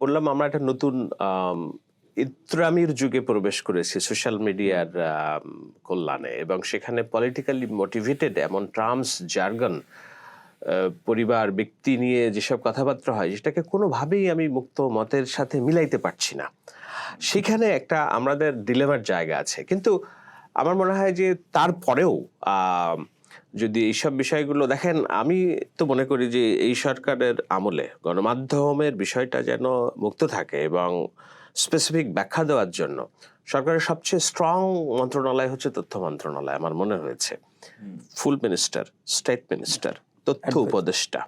বললাম আমরা একটা নতুন ইত্রামির যুগে প্রবেশ করেছি সোশ্যাল মিডিয়ার কল্যাণে, এবং সেখানে পলিটিক্যালি মোটিভেটেড এমন টার্মস, জার্গন, পরিবার, ব্যক্তি নিয়ে যেসব কথাবার্তা হয়, যেটাকে কোনোভাবেই আমি মুক্ত মতের সাথে মিলাইতে পারছি না। সেখানে একটা আমাদের ডিলেমার জায়গা আছে। কিন্তু আমার মনে হয় যে তারপরেও যদি এইসব বিষয়গুলো দেখেন, আমি তো মনে করি যে এই সরকারের আমলে গণমাধ্যমের বিষয়টা যেন মুক্ত থাকে এবং স্পেসিফিক ব্যাখ্যা দেওয়ার জন্য সরকারের সবচেয়ে স্ট্রং মন্ত্রণালয় হচ্ছে তথ্য মন্ত্রণালয় আমার মনে হয়েছে। ফুল মিনিস্টার, স্টেট মিনিস্টার, তথ্য উপদেষ্টা,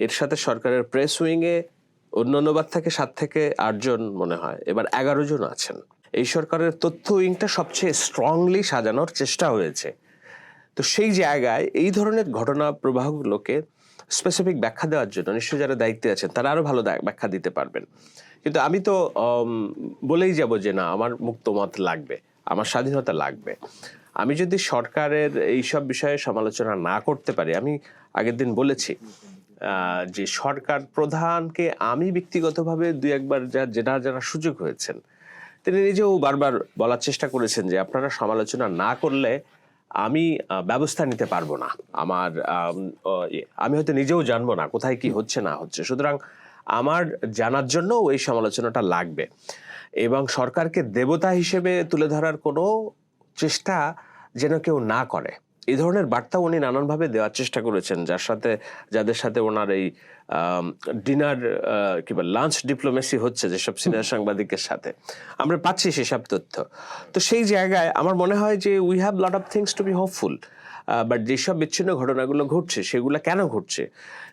এর সাথে সরকারের প্রেস উইংয়ে অন্য অনুবাদ থেকে 7 থেকে 8 জন মনে হয়, এবার 11 জন আছেন। এই সরকারের তথ্য উইংটা সবচেয়ে স্ট্রংলি সাজানোর চেষ্টা হয়েছে। তো সেই জায়গায় এই ধরনের ঘটনা প্রবাহগুলোকে স্পেসিফিক ব্যাখ্যা দেওয়ার জন্য নিশ্চয়ই যারা দায়িত্বে আছেন তারা আরো ভালো ব্যাখ্যা দিতে পারবেন। কিন্তু আমি তো বলেই যাব যে না, আমার মুক্ত মত লাগবে, আমার স্বাধীনতা লাগবে। আমি যদি সরকারের এইসব বিষয়ে সমালোচনা না করতে পারি, আমি আগের দিন বলেছি যে সরকার প্রধানকে আমি ব্যক্তিগতভাবে দুই একবার যারা সুযোগ হয়েছেন, তিনি নিজেও বারবার বলার চেষ্টা করেছেন যে আপনারা সমালোচনা না করলে আমি ব্যবস্থা নিতে পারবো না, আমি হয়তো নিজেও জানবো না কোথায় কি হচ্ছে না হচ্ছে, সুতরাং আমার জানার জন্য এই সমালোচনাটা লাগবে। এবং সরকারকে দেবতা হিসেবে তুলে ধরার কোনো চেষ্টা যেন কেউ না করে, এই ধরনের বার্তা উনি নানানভাবে দেওয়ার চেষ্টা করেছেন, যাদের সাথে ওনার এই ডিনার কিংবা লাঞ্চ ডিপ্লোমেসি হচ্ছে যেসব সিনিয়র সাংবাদিকের সাথে আমরা পাচ্ছি সেসব তথ্য। তো সেই জায়গায় আমার মনে হয় যে we have lot of things to B hopeful. But যেসব বিচ্ছিন্ন ঘটনাগুলো ঘটছে সেগুলো কেন ঘটছে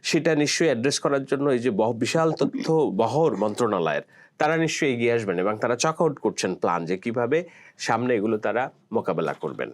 সেটা নিশ্চয়ই অ্যাড্রেস করার জন্য এই যে বিশাল তথ্য বহর মন্ত্রণালয়ের, তারা নিশ্চয়ই এগিয়ে আসবেন এবং তারা চক আউট করছেন প্ল্যান যে কিভাবে সামনে এগুলো তারা মোকাবেলা করবেন।